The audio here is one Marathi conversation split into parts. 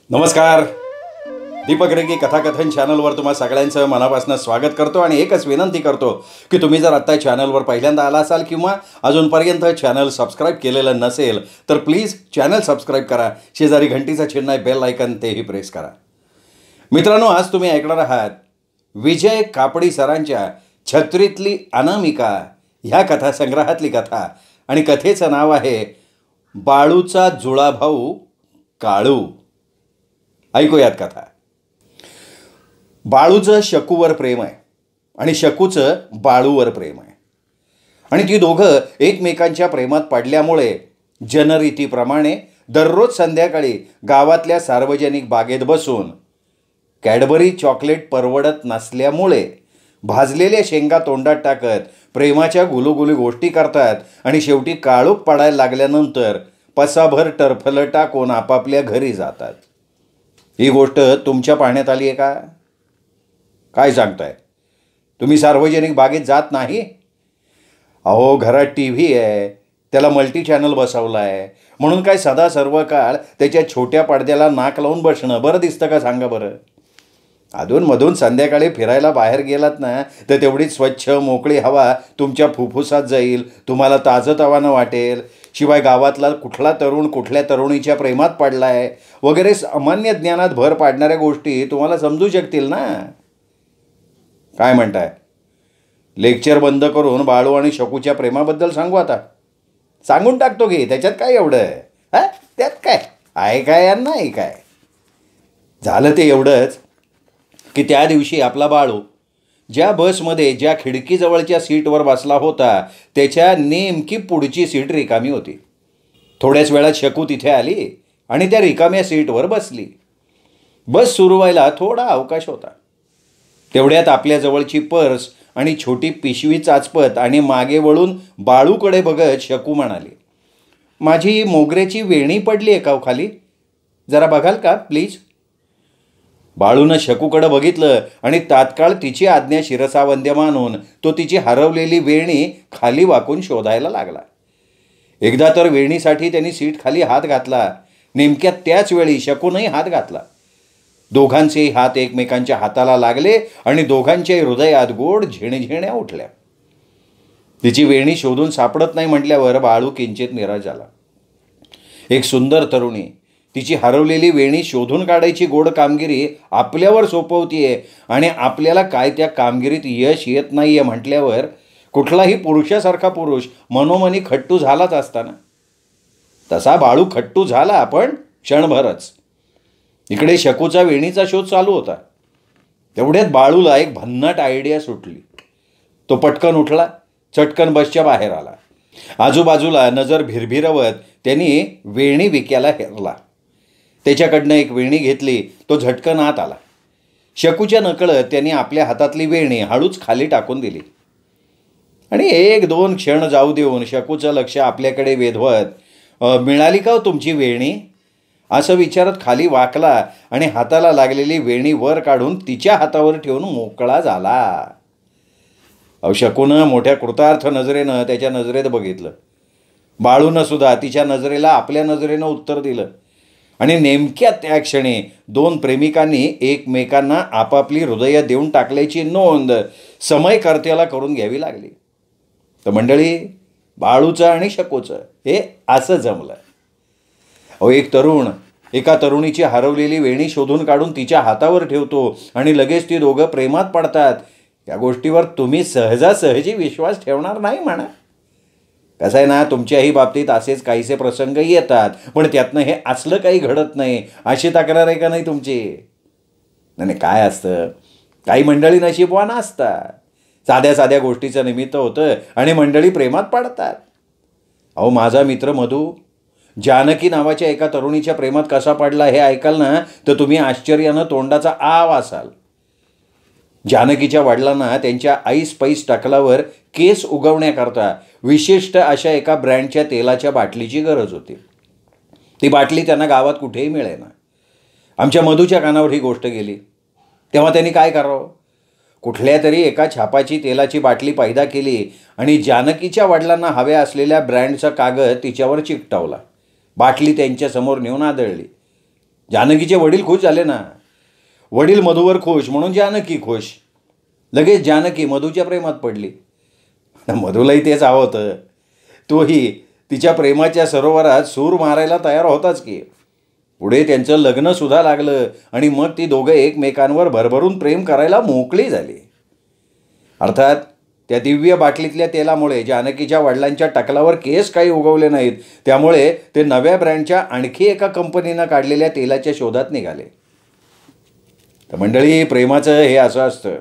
नमस्कार. दीपक रेगी कथाकथन चॅनलवर तुम्हा सगळ्यांचं मनापासून स्वागत करतो आणि एकच विनंती करतो की तुम्ही जर आत्ता चॅनलवर पहिल्यांदा आला असाल किंवा अजूनपर्यंत चॅनल सबस्क्राईब केलेलं नसेल तर प्लीज चॅनल सबस्क्राईब करा. शेजारी घंटीचं चिन्ह आहे, बेल आयकन तेही प्रेस करा. मित्रांनो, आज तुम्ही ऐकणार आहात विजय कापडी सरांच्या छत्रीतली अनामिका ह्या कथासंग्रहातली कथा आणि कथेचं नाव आहे बाळूचा जुळा भाऊ काळू. ऐकूयात कथा. बाळूचं शकूवर प्रेम आहे आणि शकूचं बाळूवर प्रेम आहे आणि ती दोघं एकमेकांच्या प्रेमात पडल्यामुळे जनरीतीप्रमाणे दररोज संध्याकाळी गावातल्या सार्वजनिक बागेत बसून कॅडबरी चॉकलेट परवडत नसल्यामुळे भाजलेल्या शेंगा तोंडात टाकत प्रेमाच्या गुलुगुली गोष्टी करतात आणि शेवटी काळोख पडायला लागल्यानंतर पसाभर टरफलं टाकून आपापल्या घरी जातात. ही गोष्ट तुमच्या पाहण्यात आली आहे का? काय सांगताय? तुम्ही सार्वजनिक बागेत जात नाही? अहो, घरात टी व्ही आहे, त्याला मल्टी चॅनल बसवला आहे म्हणून काय सदा सर्व काळ त्याच्या छोट्या पडद्याला नाक लावून बसणं बरं दिसतं का? सांगा बरं. अधूनमधून संध्याकाळी फिरायला बाहेर गेलात ना तर तेवढीच स्वच्छ मोकळी हवा तुमच्या फुफ्फुसात जाईल, तुम्हाला ताजंतवानं वाटेल. शिवाय गावातला कुठला तरुण कुठल्या तरुणीच्या प्रेमात पडला आहे वगैरे सामान्य ज्ञानात भर पाडणाऱ्या गोष्टी तुम्हाला समजू शकतील ना. काय म्हणताय? लेक्चर बंद करून बाळू आणि शकूच्या प्रेमाबद्दल सांगू आता? सांगून टाकतो की, त्याच्यात काय एवढं? हां, त्यात काय आहे? काय या नाही काय झालं ते एवढंच की त्या दिवशी आपला बाळू ज्या बसमध्ये ज्या खिडकीजवळच्या सीटवर बसला होता त्याच्या नेमकी पुढची सीट रिकामी होती. थोड्याच वेळात शकू तिथे आली आणि त्या रिकाम्या सीटवर बसली. बस सुरू व्हायला थोडा अवकाश होता. तेवढ्यात आपल्याजवळची पर्स आणि छोटी पिशवी चाचपत आणि मागे वळून बाळूकडे बघत शकू म्हणाली, माझी मोगऱ्याची वेणी पडली आहे का खाली? जरा बघाल का प्लीज? बाळूनं शकूकडे बघितलं आणि तात्काळ तिची आज्ञा शिरसावंद्य मानून तो तिची हरवलेली वेणी खाली वाकून शोधायला लागला. एकदा तर वेणीसाठी त्यांनी सीट खाली हात घातला. नेमक्या त्याच वेळी शकूनही हात घातला. दोघांचेही हात एकमेकांच्या हाताला लागले आणि दोघांच्याही हृदयात गोड झिणझिण्या उठल्या. तिची वेणी शोधून सापडत नाही म्हटल्यावर बाळू किंचित निराश झाला. एक सुंदर तरुणी तिची हरवलेली वेणी शोधून काढायची गोड कामगिरी आपल्यावर सोपवतीये आणि आपल्याला काय त्या कामगिरीत यश येत नाही आहे म्हटल्यावर कुठलाही पुरुषासारखा पुरुष मनोमनी खट्टू झालाच असताना. तसा बाळू खट्टू झाला, पण क्षणभरच. इकडे शकूचा वेणीचा शोध चालू होता. तेवढ्यात बाळूला एक भन्नाट आयडिया सुटली. तो पटकन उठला, चटकन बसच्या बाहेर आला. आजूबाजूला नजर भिरभिरवत त्यांनी वेणी विक्याला हेरला. त्याच्याकडनं एक वेणी घेतली. तो झटकन आत आला. शकूच्या नकळत त्यांनी आपल्या हातातली वेणी हळूच खाली टाकून दिली आणि एक दोन क्षण जाऊ देऊन शकूचं लक्ष आपल्याकडे वेधवत, मिळाली का तुमची वेणी? असं विचारत खाली वाकला आणि हाताला लागलेली वेणी वर काढून तिच्या हातावर ठेवून मोकळा झाला. शकूनं मोठ्या कृतार्थ नजरेनं त्याच्या नजरेत बघितलं. बाळूनं सुद्धा तिच्या नजरेला आपल्या नजरेनं उत्तर दिलं आणि नेमक्या त्या क्षणी दोन प्रेमिकांनी एकमेकांना आपापली हृदय देऊन टाकल्याची नोंद समयकर्त्याला करून घ्यावी लागली. तर मंडळी, बाळूचं आणि शकूचं हे असं जमलं. एक तरुण एका तरुणीची हरवलेली वेणी शोधून काढून तिच्या हातावर ठेवतो आणि लगेच ती दोघं प्रेमात पडतात. या गोष्टीवर तुम्ही सहजासहजी विश्वास ठेवणार नाही म्हणा. कसं आहे ना, तुमच्याही बाबतीत असेच काहीसे प्रसंग येतात, पण त्यातनं हे असलं काही घडत नाही अशी तक्रार आहे का नाही तुमची? नाही, काय असतं, काही मंडळी नशीबवान असतात. साध्या साध्या गोष्टीचं निमित्त होतं आणि मंडळी प्रेमात पडतात. अहो, माझा मित्र मधू जानकी नावाच्या एका तरुणीच्या प्रेमात कसा पडला हे ऐकाल ना तर तुम्ही आश्चर्यानं तोंडाचा आव असाल. जानकीच्या वडिलांना त्यांच्या ऐस पैस टकलावर केस उगवण्याकरता विशिष्ट अशा एका ब्रँडच्या तेलाच्या बाटलीची गरज होती. ती बाटली त्यांना गावात कुठेही मिळेना. आमच्या मधूच्या कानावर ही गोष्ट गेली. तेव्हा त्यांनी काय करावं? कुठल्या तरी एका छापाची तेलाची बाटली पैदा केली आणि जानकीच्या वडिलांना हव्या असलेल्या ब्रँडचा कागद तिच्यावर चिकटवला. बाटली त्यांच्यासमोर नेऊन आदळली. जानकीचे वडील खुश झाले ना. वडील मधूवर खुश म्हणून जानकी खुश. लगेच जानकी मधूच्या प्रेमात पडली. मधूलाही तेच हवं होतं. तोही तिच्या प्रेमाच्या सरोवरात सूर मारायला तयार होताच की. पुढे त्यांचं लग्नसुद्धा लागलं आणि मग ती दोघं एकमेकांवर भरभरून प्रेम करायला मोकळी झाली. अर्थात त्या दिव्य बाटलीतल्या तेलामुळे जानकीच्या वडिलांच्या टकलावर केस काही उगवले नाहीत. त्यामुळे ते नव्या ब्रँडच्या आणखी एका कंपनीनं काढलेल्या तेलाच्या शोधात निघाले. तर मंडळी, प्रेमाचं हे असं असतं.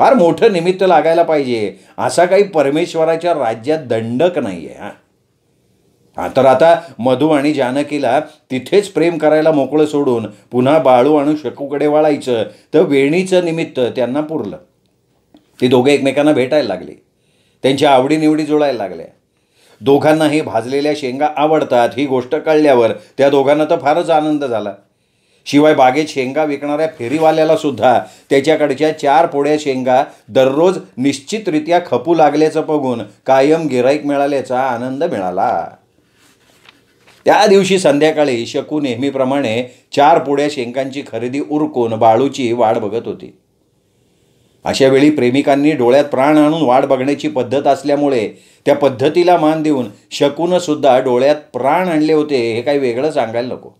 फार मोठं निमित्त लागायला पाहिजे. असा काही परमेश्वराच्या राज्यात दंडक नाही आहे. तर आता मधू आणि जानकीला तिथेच प्रेम करायला मोकळं सोडून पुन्हा बाळू आणि शकूकडे वळायचं. तर वेणीचं निमित्त त्यांना पुरलं. ती दोघे एकमेकांना भेटायला लागली. त्यांच्या आवडीनिवडी जुळायला लागल्या. दोघांनाही भाजलेल्या शेंगा आवडतात ही गोष्ट कळल्यावर त्या दोघांना तर फारच आनंद झाला. शिवाय बागेत शेंगा विकणाऱ्या फेरीवाल्याला सुद्धा त्याच्याकडच्या 4 पोळ्या शेंगा दररोज निश्चितरित्या खपू लागल्याचं बघून कायम गिऱ्हाईक मिळाल्याचा आनंद मिळाला. त्या दिवशी संध्याकाळी शकू नेहमीप्रमाणे 4 पोळ्या शेंगांची खरेदी उरकून बाळूची वाट बघत होती. अशा वेळी प्रेमिकांनी डोळ्यात प्राण आणून वाट बघण्याची पद्धत असल्यामुळे त्या पद्धतीला मान देऊन शकूनं सुद्धा डोळ्यात प्राण आणले होते. हे काही वेगळं सांगायला नको.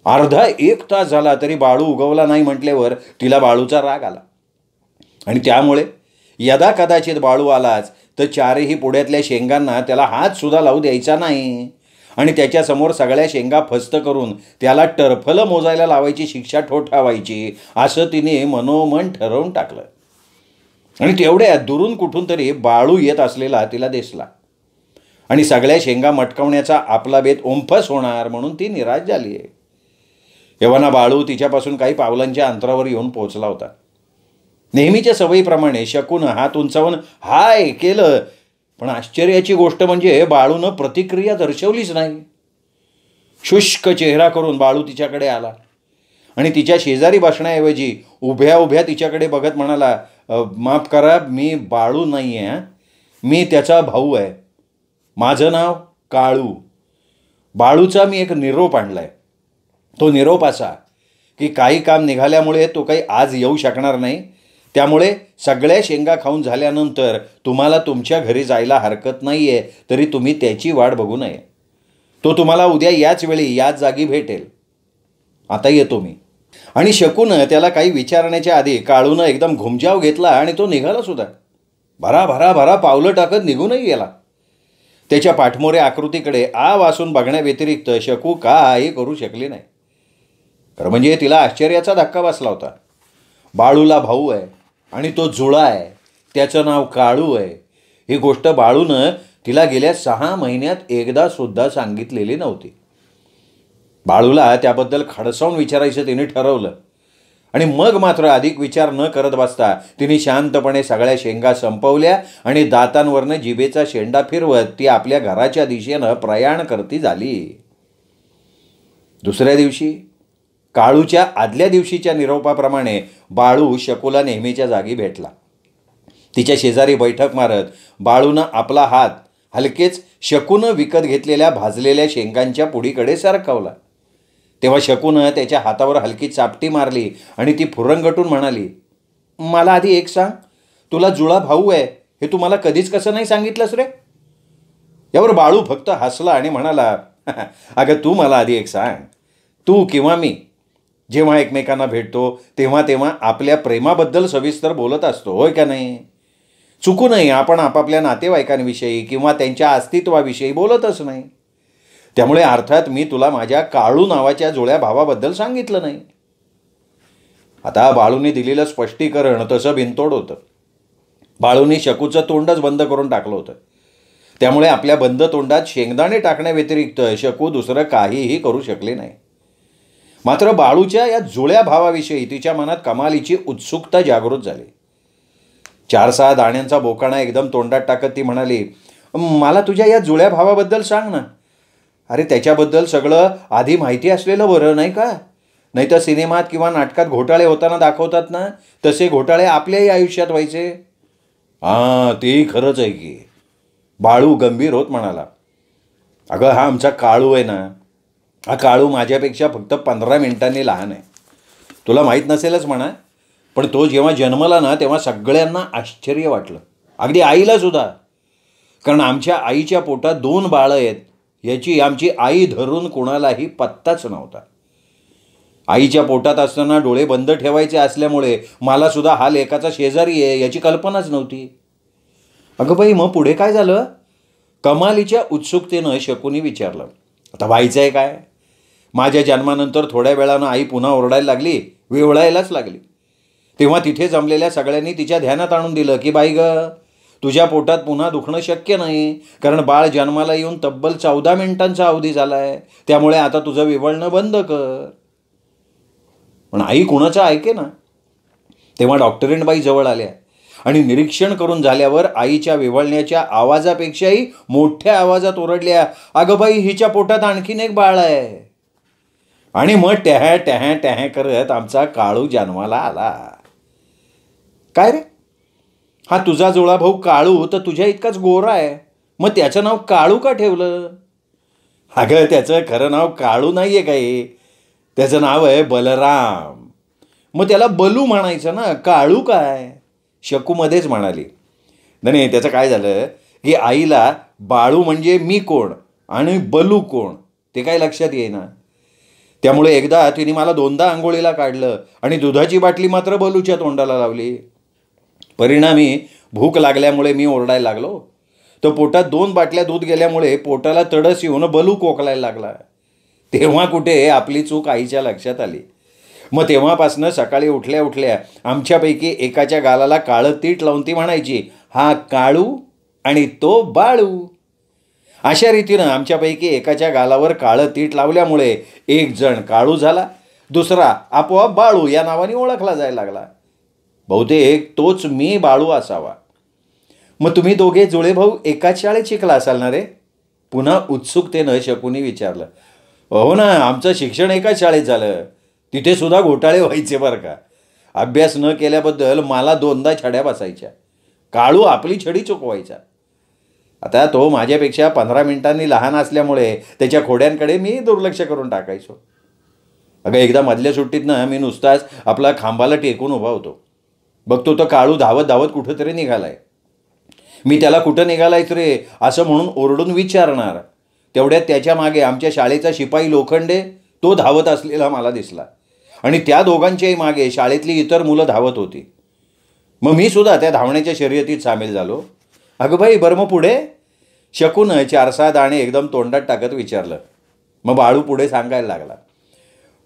अर्धा 1 तास झाला तरी बाळू उगवला नाही म्हटल्यावर तिला बाळूचा राग आला आणि त्यामुळे यदा कदाचित बाळू आलाच तर 4ही पुढ्यातल्या शेंगांना त्याला हातसुद्धा लावू द्यायचा नाही आणि त्याच्यासमोर सगळ्या शेंगा फस्त करून त्याला टरफलं मोजायला लावायची शिक्षा ठोठावायची असं तिने मनोमन ठरवून टाकलं. आणि तेवढ्यात दुरून कुठून तरी बाळू येत असलेला तिला दिसला आणि सगळ्या शेंगा मटकवण्याचा आपला बेत ओंफस होणार म्हणून ती निराश झाली आहे. एव्हाना बाळू तिच्यापासून काही पावलांच्या अंतरावर येऊन पोहोचला होता. नेहमीच्या सवयीप्रमाणे शकूनं हात उंचावून हाय केलं, पण आश्चर्याची गोष्ट म्हणजे बाळूनं प्रतिक्रिया दर्शवलीच नाही. शुष्क चेहरा करून बाळू तिच्याकडे आला आणि तिच्या शेजारी बसण्याऐवजी उभ्या उभ्या तिच्याकडे बघत म्हणाला, माफ करा, मी बाळू नाही आहे, मी त्याचा भाऊ आहे. माझं नाव काळू. बाळूचा मी एक निरोप आणला आहे. तो निरोप असा की काही काम निघाल्यामुळे तो काही आज येऊ शकणार नाही. त्यामुळे सगळ्या शेंगा खाऊन झाल्यानंतर तुम्हाला तुमच्या घरी जायला हरकत नाही आहे, तरी तुम्ही त्याची वाट बघू नये. तो तुम्हाला उद्या याच वेळी याच जागी भेटेल. आता येतो मी. आणि शकूनं त्याला काही विचारण्याच्या आधी काळूनं एकदम घुमजाव घेतला आणि तो निघाला सुद्धा. भरा भरा भरा पावलं टाकत निघूनही गेला. त्याच्या पाठमोऱ्या आकृतीकडे आ वासून बघण्याव्यतिरिक्त शकू काही करू शकली नाही. तर म्हणजे तिला आश्चर्याचा धक्का बसला होता. बाळूला भाऊ आहे आणि तो जुळा आहे, त्याचं नाव काळू आहे. ही गोष्ट बाळूनं तिला गेल्या 6 महिन्यात एकदा सुद्धा सांगितलेली नव्हती. बाळूला त्याबद्दल खडसावून विचारायचं तिने ठरवलं आणि मग मात्र अधिक विचार न करत बसता तिने शांतपणे सगळ्या शेंगा संपवल्या आणि दातांवरनं जिभेचा शेंडा फिरवत ती आपल्या घराच्या दिशेनं प्रयाण करती झाली. दुसऱ्या दिवशी काळूच्या आदल्या दिवशीच्या निरोपाप्रमाणे बाळू शकूला नेहमीच्या जागी भेटला. तिच्या शेजारी बैठक मारत बाळूनं आपला हात हलकेच शकूनं विकत घेतलेल्या भाजलेल्या शेंगांच्या पुडीकडे सरकवला. तेव्हा शकूनं त्याच्या हातावर हलकी चापटी मारली आणि ती फुरंगटून म्हणाली, मला आधी एक सांग, तुला जुळा भाऊ आहे हे तू मला कधीच कसं नाही सांगितलंस रे? यावर बाळू फक्त हसला आणि म्हणाला, अगं तू मला आधी एक सांग, तू किंवा मी जेव्हा एकमेकांना भेटतो तेव्हा तेव्हा आपल्या प्रेमाबद्दल सविस्तर बोलत असतो, होय का नाही? चुकूनही आपण आपापल्या नातेवाईकांविषयी किंवा त्यांच्या अस्तित्वाविषयी बोलतच नाही. त्यामुळे अर्थात मी तुला माझ्या काळू नावाच्या जुळ्या भावाबद्दल सांगितलं नाही. आता बाळूने दिलेलं स्पष्टीकरण तसं बिनतोड होतं. बाळूने शकूचं तोंडच बंद करून टाकलं होतं. त्यामुळे आपल्या बंद तोंडात शेंगदाणे टाकण्याव्यतिरिक्त शकू दुसरं काहीही करू शकले नाही. मात्र बाळूच्या या जुळ्या भावाविषयी तिच्या मनात कमालीची उत्सुकता जागृत झाली. 4-6 दाण्यांचा बोकाणा एकदम तोंडात टाकत ती म्हणाली, मला तुझ्या या जुळ्या भावाबद्दल सांग ना. अरे त्याच्याबद्दल सगळं आधी माहिती असलेलं बरं नाही का? नाही तर सिनेमात किंवा नाटकात घोटाळे होताना दाखवतात ना, तसे घोटाळे आपल्याही आयुष्यात व्हायचे. हां, तेही खरंच आहे की. बाळू गंभीर होत म्हणाला, अगं हा आमचा काळू आहे ना, हा काळू माझ्यापेक्षा फक्त 15 मिनिटांनी लहान आहे. तुला माहीत नसेलच म्हणा, पण तो जेव्हा जन्मला ना तेव्हा सगळ्यांना आश्चर्य वाटलं, अगदी आईलासुद्धा. कारण आमच्या आईच्या पोटात 2 बाळं आहेत याची आमची आई धरून कोणालाही पत्ताच नव्हता. आईच्या पोटात असताना डोळे बंद ठेवायचे असल्यामुळे मलासुद्धा हा लेकाचा शेजारी आहे याची कल्पनाच नव्हती. अगं बाई, मग पुढे काय झालं? कमालीच्या उत्सुकतेनं शकुनी विचारलं, आता व्हायचं आहे काय? माझ्या जन्मानंतर थोड्या वेळानं आई पुन्हा ओरडायला लागली, विवळायलाच लागली. तेव्हा तिथे जमलेल्या सगळ्यांनी तिच्या ध्यानात आणून दिलं की बाई गं, तुझ्या पोटात पुन्हा दुखणं शक्य नाही, कारण बाळ जन्माला येऊन तब्बल 14 मिनिटांचा अवधी झाला आहे. त्यामुळे आता तुझं विवळणं बंद कर. पण आई कुणाचं ऐके ना. तेव्हा डॉक्टरीणबाई जवळ आल्या आणि निरीक्षण करून झाल्यावर आईच्या विवळण्याच्या आवाजापेक्षाही मोठ्या आवाजात ओरडल्या, अगं बाई, हिच्या पोटात आणखीन एक बाळ आहे. आणि मग टॅह टॅह टॅह करत आमचा काळू जन्माला आला. काय रे, हा तुझा जुळा भाऊ काळू तर तुझ्या इतकाच गोरा आहे, मग त्याचं नाव काळू का ठेवलं? अगं, त्याचं खरं नाव काळू नाही आहे काही, त्याचं नाव आहे बलराम. मग त्याला बलू म्हणायचं ना, काळू काय? शकूमध्येच म्हणाली. नाही, त्याचं काय झालं की आईला बाळू म्हणजे मी कोण आणि बलू कोण ते काय लक्षात येईना. त्यामुळे एकदा तिने मला 2दा आंघोळीला काढलं आणि दुधाची बाटली मात्र बलूच्या तोंडाला लावली. परिणामी भूक लागल्यामुळे मी ओरडायला लागलो. तो पोटात 2 बाटल्या दूध गेल्यामुळे पोटाला तडस येऊन बलू कोकलायला लागला. तेव्हा कुठे आपली चूक आईच्या लक्षात आली. मग तेव्हापासनं सकाळी उठल्या उठल्या आमच्यापैकी एकाच्या गालाला काळं तीट लावून ती म्हणायची, हा काळू आणि तो बाळू. अशा रीतीनं आमच्यापैकी एकाच्या गालावर काळं तीट लावल्यामुळे एक जण काळू झाला, दुसरा आपोआप बाळू या नावाने ओळखला जायला लागला. बहुतेक तोच मी बाळू असावा. मग तुम्ही दोघे जुळे भाऊ एकाच शाळेत शिकला असाल ना रे? पुन्हा उत्सुकतेनं शकुनी विचारलं. हो ना, आमचं शिक्षण एकाच शाळेत झालं. तिथे सुद्धा घोटाळे व्हायचे बरं का. अभ्यास न केल्याबद्दल मला 2दा छड्या बसायच्या. काळू आपली छडी चुकवायचा. आता तो माझ्यापेक्षा 15 मिनिटांनी लहान असल्यामुळे त्याच्या खोड्यांकडे मी दुर्लक्ष करून टाकायचो. अगं, एकदा मधल्या सुट्टीतनं मी नुसताच आपला खांबाला टेकून उभा होतो. बघतो तर काळू धावत धावत कुठंतरी निघालाय. मी त्याला कुठं निघालायच रे असं म्हणून ओरडून विचारणार, तेवढ्यात त्याच्या मागे आमच्या शाळेचा शिपाई लोखंडे तो धावत असलेला मला दिसला आणि त्या दोघांच्याही मागे शाळेतली इतर मुलं धावत होती. मग मी सुद्धा त्या धावण्याच्या शर्यतीत सामील झालो. अगं बाई, बरं मग पुढे? शकून 4-6 दाणे एकदम तोंडात टाकत विचारलं. मग बाळू पुढे सांगायला लागला.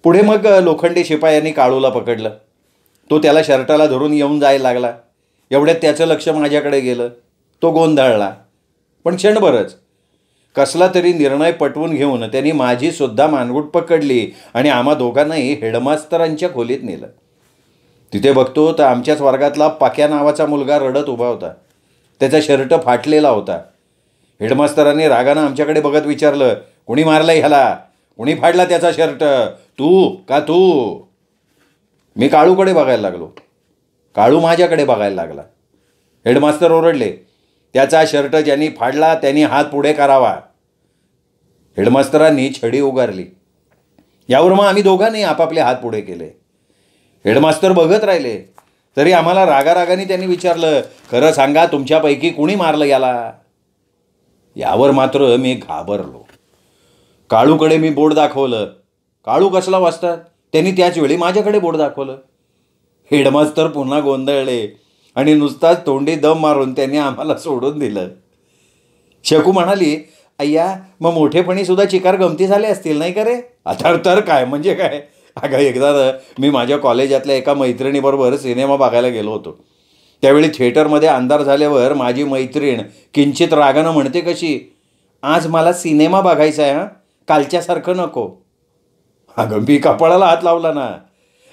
पुढे मग लोखंडी शिपायांनी काळूला पकडलं. तो त्याला शर्टाला धरून येऊन जायला लागला. एवढ्यात त्याचं लक्ष माझ्याकडे गेलं. तो गोंधळला, पण क्षणभरच. कसला तरी निर्णय पटवून घेऊन त्यांनी माझी सुद्धा मानगूट पकडली आणि आम्हा दोघांनाही हेडमास्तरांच्या खोलीत नेलं. तिथे बघतो तर आमच्याच वर्गातला पाक्या नावाचा मुलगा रडत उभा होता. त्याचा शर्ट फाटलेला होता. हेडमास्तरांनी रागानं आमच्याकडे बघत विचारलं, कोणी मारलं ह्याला? कोणी फाडला त्याचा शर्ट? तू का तू? मी काळूकडे बघायला लागलो. काळू माझ्याकडे बघायला लागला. हेडमास्तर ओरडले, त्याचा शर्ट ज्यांनी फाडला त्यांनी हात पुढे करावा. हेडमास्तरांनी छडी उगारली. यावर मग आम्ही दोघांनी आपापले हात पुढे केले. हेडमास्तर बघत राहिले. तरी आम्हाला रागारागाने त्यांनी विचारलं, खरं सांगा, तुमच्यापैकी कुणी मारलं याला? यावर मात्र मी घाबरलो. काळूकडे मी बोट दाखवलं. काळू कसला वाचतात त्यांनी त्याच वेळी माझ्याकडे बोट दाखवलं. हेडमास्तर पुन्हा गोंधळले आणि नुसताच तोंडी दम मारून त्यांनी आम्हाला सोडून दिलं. शकू म्हणाली, अय्या, मग मोठेपणी सुद्धा चिकार गमती झाले असतील नाही का रे? आता तर काय म्हणजे काय. अगं, एकदा मी माझ्या कॉलेजातल्या एका मैत्रिणीबरोबर सिनेमा बघायला गेलो होतो. त्यावेळी थिएटरमध्ये अंधार झाल्यावर माझी मैत्रीण किंचित रागानं म्हणते कशी, आज मला सिनेमा बघायचा आहे, हां, कालच्यासारखं नको. अगं, मी कपाळाला हात लावला ना.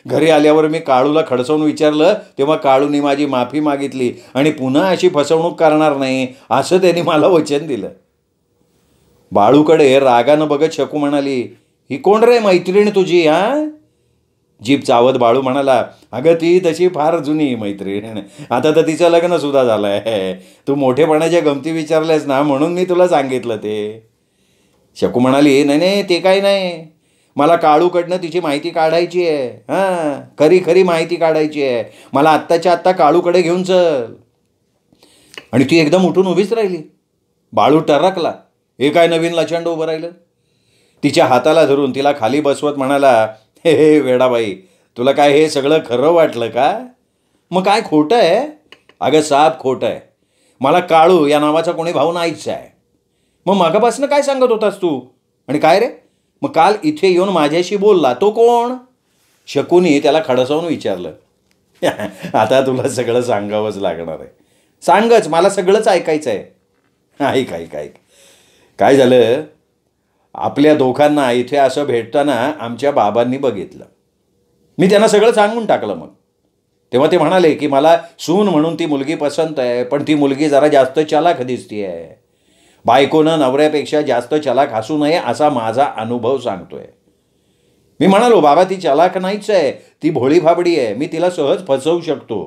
घरी आल्यावर मी काळूला खडसवून विचारलं, तेव्हा काळूनी माझी माफी मागितली आणि पुन्हा अशी फसवणूक करणार नाही असं त्यांनी मला वचन दिलं. बाळूकडे रागानं बघत शकू म्हणाली, ही कोण रे मैत्रीण तुझी? हां? जीभ चावत बाळू म्हणाला, अगं, ती तशी फार जुनी मैत्रीण, आता तर तिचं लग्नसुद्धा झालं आहे. तू मोठेपणाच्या गमती विचारल्यास ना म्हणून मी तुला सांगितलं ते. शकू म्हणाली, नाही नाही ते काही नाही, मला काळूकडनं तिची माहिती काढायची आहे. हां, खरी खरी माहिती काढायची आहे. मला आत्ताच्या आत्ता काळूकडे घेऊन चल. आणि ती एकदम उठून उभीच राहिली. बाळू टरकला. हे काय नवीन लचंड उभं राहिलं. तिच्या हाताला धरून तिला खाली बसवत म्हणाला, हे हे वेडाबाई, तुला काय हे सगळं खरं वाटलं का? मग काय खोटं आहे? अगं साप खोटं आहे. मला काळू या नावाचा कोणी भाऊ नाहीच आहे. मग मागापासून काय सांगत होतास तू? आणि काय रे, मग काल इथे येऊन माझ्याशी बोलला तो कोण? शकूनी त्याला खडसावून विचारलं. आता तुला सगळं सांगावंच लागणार आहे. सांगच, मला सगळंच ऐकायचं आहे. ऐक ऐक ऐक. काय झालं, आपल्या दोघांना इथे असं भेटताना आमच्या बाबांनी बघितलं. मी त्यांना सगळं सांगून टाकलं. मग तेव्हा ते म्हणाले की मला सून म्हणून ती मुलगी पसंत आहे, पण ती मुलगी जरा जास्त चलाख दिसती आहे. बायकोनं नवऱ्यापेक्षा जास्त चलाख असू नये असा माझा अनुभव सांगतोय. मी म्हणालो, बाबा ती चलाख नाहीच आहे, ती भोळी भाबडी आहे, मी तिला सहज फसवू शकतो.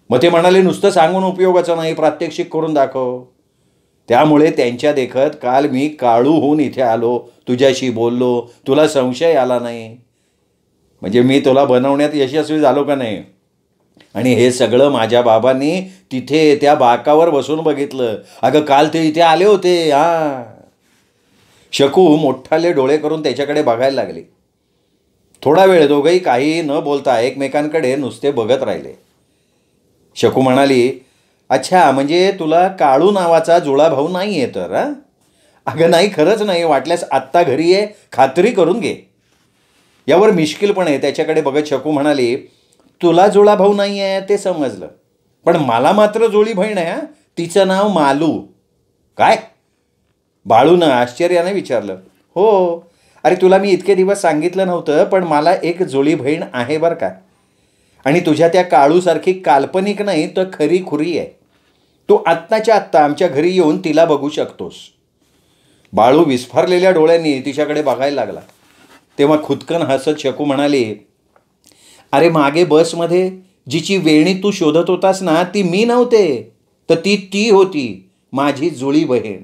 मग ते म्हणाले, नुसतं सांगून उपयोगाचं नाही, प्रात्यक्षिक करून दाखव. त्यामुळे त्यांच्या देखत काल मी काळू होऊन इथे आलो, तुझ्याशी बोललो, तुला संशय आला नाही. म्हणजे मी तुला बनवण्यात यशस्वी झालो का नाही? आणि हे सगळं माझ्या बाबांनी तिथे त्या बाकावर बसून बघितलं. अगं काल ते इथे आले होते. हां. शकू मोठाले डोळे करून त्याच्याकडे बघायला लागले. थोडा वेळ दोघंही काही न बोलता एकमेकांकडे नुसते बघत राहिले. शकू म्हणाली, अच्छा, म्हणजे तुला काळू नावाचा जुळा भाऊ नाही आहे तर? हां. अगं नाही, खरंच नाही. वाटल्यास आत्ता घरी ये, खात्री करून घे. यावर मिश्किलपणे त्याच्याकडे बघत शकू म्हणाली, तुला जुळा भाऊ नाही आहे ते समजलं, पण मला मात्र जुळी बहीण आहे. तिचं नाव मालू. काय? बाळूनं आश्चर्याने विचारलं. हो. अरे तुला मी इतके दिवस सांगितलं नव्हतं, पण मला एक जुळी बहीण आहे बरं का. आणि तुझ्या त्या काळूसारखी काल्पनिक नाही तर खरी खुरी आहे. तू आत्ताच्या आत्ता आमच्या घरी येऊन तिला बघू शकतोस. बाळू विस्फारलेल्या डोळ्यांनी तिच्याकडे बघायला लागला. तेव्हा खुदकन हसत शकू म्हणाली, अरे मागे बसमध्ये जिची वेणी तू शोधत होतास ना, ती मी नव्हते, तर ती होती माझी जुळी बहीण.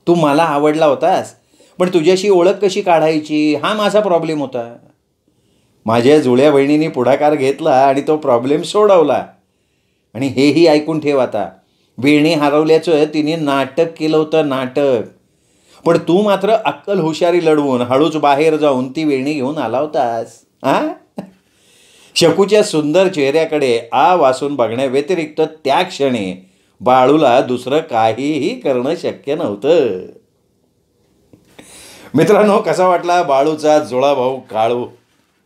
तू मला आवडला होतास, पण तुझ्याशी ओळख कशी काढायची हा माझा प्रॉब्लेम होता. माझ्या जुळ्या बहिणीने पुढाकार घेतला आणि तो प्रॉब्लेम सोडवला. आणि हेही ऐकून ठेव आता, वेणी हरवल्याचं तिने नाटक केलं होतं, नाटक. पण तू मात्र अक्कल हुशारी लढवून हळूच बाहेर जाऊन ती वेणी घेऊन आला होतास. हां. शकूच्या सुंदर चेहऱ्याकडे वासून बघण्याव्यतिरिक्त त्या क्षणी बाळूला दुसरं काहीही करणं शक्य नव्हतं. मित्रांनो, कसा वाटला बाळूचा जुळा भाऊ काळू?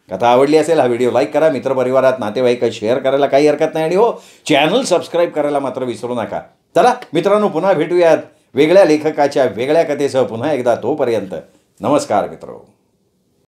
कथा आवडली असेल हा व्हिडिओ लाईक करा, मित्रपरिवारात नातेवाईक शेअर करायला काही हरकत नाही. आणि हो, चॅनल सबस्क्राईब करायला मात्र विसरू नका. चला मित्रांनो, पुन्हा भेटूयात वेगळ्या लेखकाच्या वेगळ्या कथेसह पुन्हा एकदा. तोपर्यंत नमस्कार मित्र.